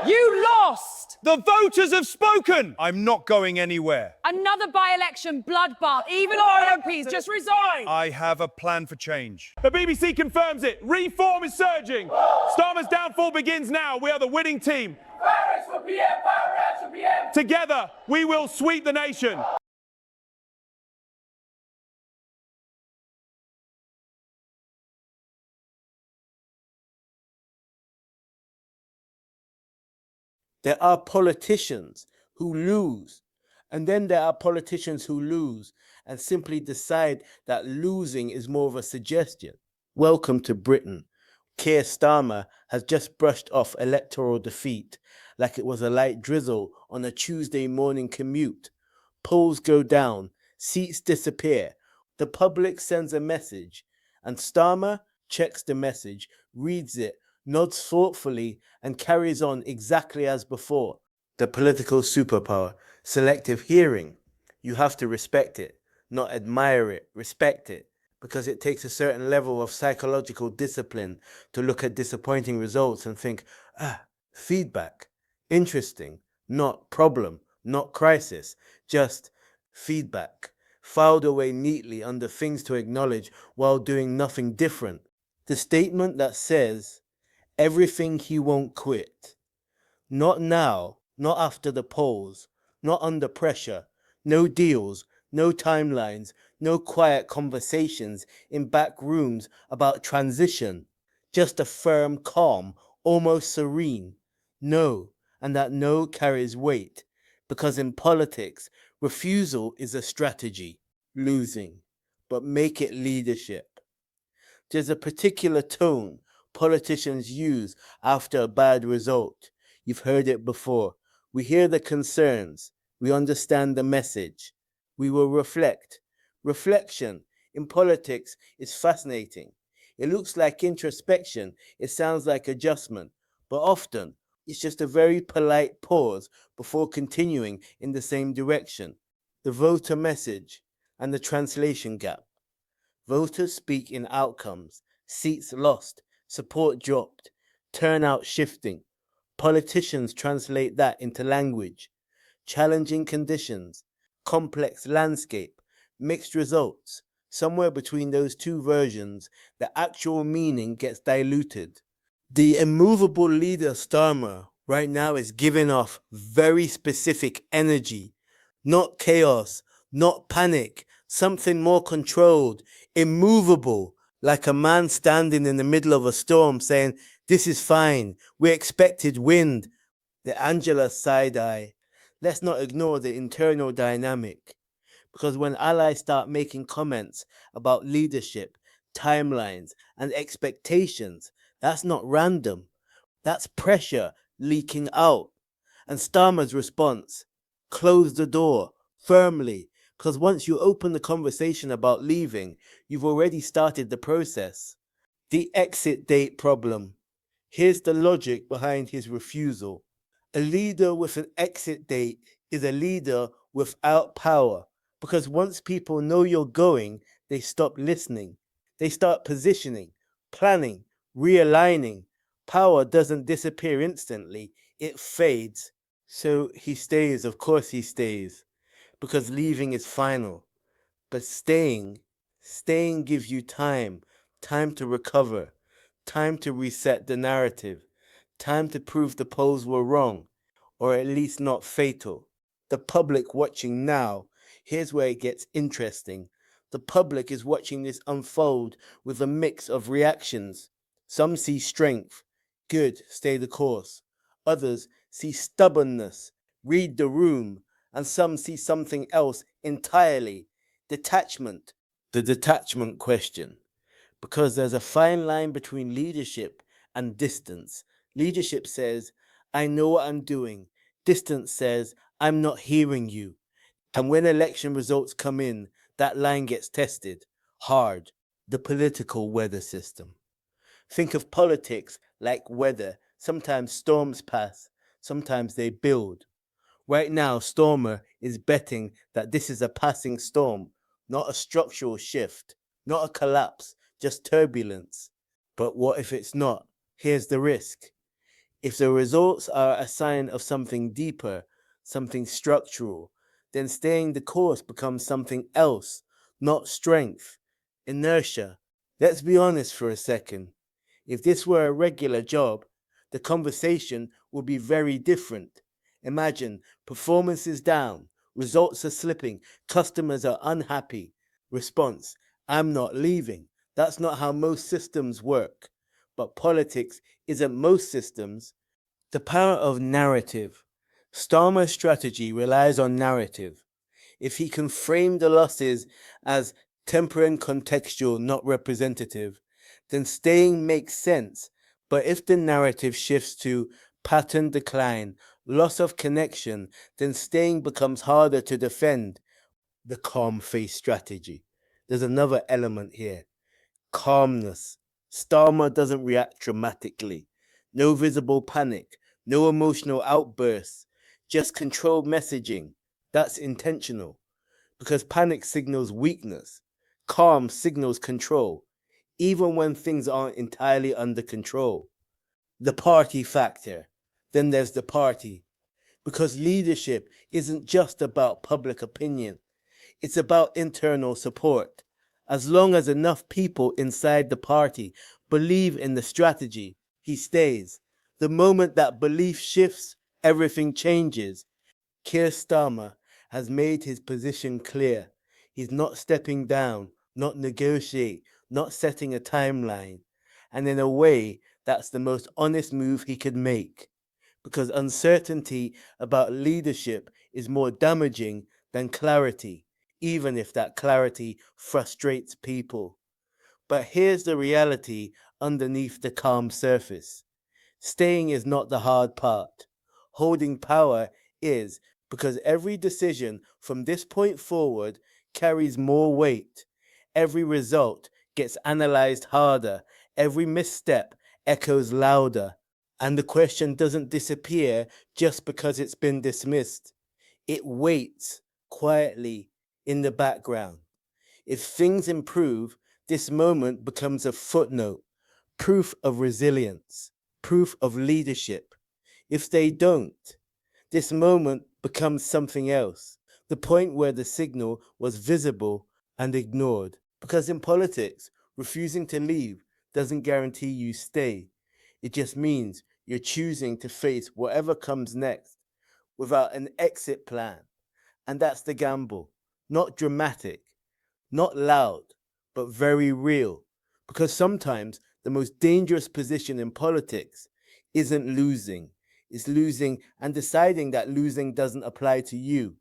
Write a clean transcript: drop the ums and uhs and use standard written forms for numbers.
You lost! The voters have spoken! I'm not going anywhere. Another by-election bloodbath. Even our MPs just resigned. I have a plan for change. The BBC confirms it. Reform is surging. Starmer's downfall begins now. We are the winning team. Barracks for PM, barracks for PM. Together, we will sweep the nation. There are politicians who lose, and then there are politicians who lose and simply decide that losing is more of a suggestion. Welcome to Britain. Keir Starmer has just brushed off electoral defeat like it was a light drizzle on a Tuesday morning commute. Polls go down, seats disappear, the public sends a message, and Starmer checks the message, reads it, nods thoughtfully, and carries on exactly as before. The political superpower, selective hearing. You have to respect it, not admire it, respect it, because it takes a certain level of psychological discipline to look at disappointing results and think, feedback, interesting, not problem, not crisis, just feedback, filed away neatly under things to acknowledge while doing nothing different. The statement that says, everything he won't quit. Not now, not after the polls, not under pressure, no deals, no timelines, no quiet conversations in back rooms about transition. Just a firm calm, almost serene. No, and that no carries weight, because in politics, refusal is a strategy, losing, but make it leadership. There's a particular tone politicians use after a bad result. You've heard it before. We hear the concerns. We understand the message. We will reflect. Reflection in politics is fascinating. It looks like introspection. It sounds like adjustment. But often, it's just a very polite pause before continuing in the same direction. The voter message and the translation gap. Voters speak in outcomes, seats lost, support dropped, turnout shifting. Politicians translate that into language. Challenging conditions, complex landscape, mixed results. Somewhere between those two versions, the actual meaning gets diluted. The immovable leader Starmer right now is giving off very specific energy. Not chaos, not panic, something more controlled, immovable. Like a man standing in the middle of a storm saying, this is fine, we expected wind. The Angela side eye. Let's not ignore the internal dynamic. Because when allies start making comments about leadership, timelines, and expectations, that's not random. That's pressure leaking out. And Starmer's response, close the door, firmly. Because once you open the conversation about leaving, you've already started the process. The exit date problem. Here's the logic behind his refusal. A leader with an exit date is a leader without power. Because once people know you're going, they stop listening. They start positioning, planning, realigning. Power doesn't disappear instantly. It fades. So he stays, of course he stays. Because leaving is final. But staying gives you time to recover, time to reset the narrative, time to prove the polls were wrong, or at least not fatal. The public watching now, here's where it gets interesting. The public is watching this unfold with a mix of reactions. Some see strength, good, stay the course. Others see stubbornness, read the room. And some see something else entirely, detachment, the detachment question. Because there's a fine line between leadership and distance. Leadership says, I know what I'm doing. Distance says, I'm not hearing you. And when election results come in, that line gets tested, hard, the political weather system. Think of politics like weather. Sometimes storms pass, sometimes they build. Right now, Starmer is betting that this is a passing storm, not a structural shift, not a collapse, just turbulence. But what if it's not? Here's the risk. If the results are a sign of something deeper, something structural, then staying the course becomes something else, not strength, inertia. Let's be honest for a second. If this were a regular job, the conversation would be very different. Imagine performance is down, results are slipping, customers are unhappy. Response: I'm not leaving. That's not how most systems work. But politics isn't most systems. The power of narrative. Starmer's strategy relies on narrative. If he can frame the losses as temporary and contextual, not representative, then staying makes sense. But if the narrative shifts to pattern decline, loss of connection, then staying becomes harder to defend. The calm face strategy. There's another element here: calmness. Starmer doesn't react dramatically. No visible panic, no emotional outbursts, just controlled messaging. That's intentional because panic signals weakness. Calm signals control, even when things aren't entirely under control. The party factor. Then there's the party. Because leadership isn't just about public opinion, it's about internal support. As long as enough people inside the party believe in the strategy, he stays. The moment that belief shifts, everything changes. Keir Starmer has made his position clear. He's not stepping down, not negotiate, not setting a timeline. And in a way, that's the most honest move he could make. Because uncertainty about leadership is more damaging than clarity, even if that clarity frustrates people. But here's the reality underneath the calm surface. Staying is not the hard part. Holding power is, because every decision from this point forward carries more weight. Every result gets analyzed harder. Every misstep echoes louder. And the question doesn't disappear just because it's been dismissed. It waits quietly in the background. If things improve, this moment becomes a footnote, proof of resilience, proof of leadership. If they don't, this moment becomes something else, the point where the signal was visible and ignored. Because in politics, refusing to leave doesn't guarantee you stay. It just means you're choosing to face whatever comes next without an exit plan. And that's the gamble. Not dramatic, not loud, but very real. Because sometimes the most dangerous position in politics isn't losing. It's losing and deciding that losing doesn't apply to you.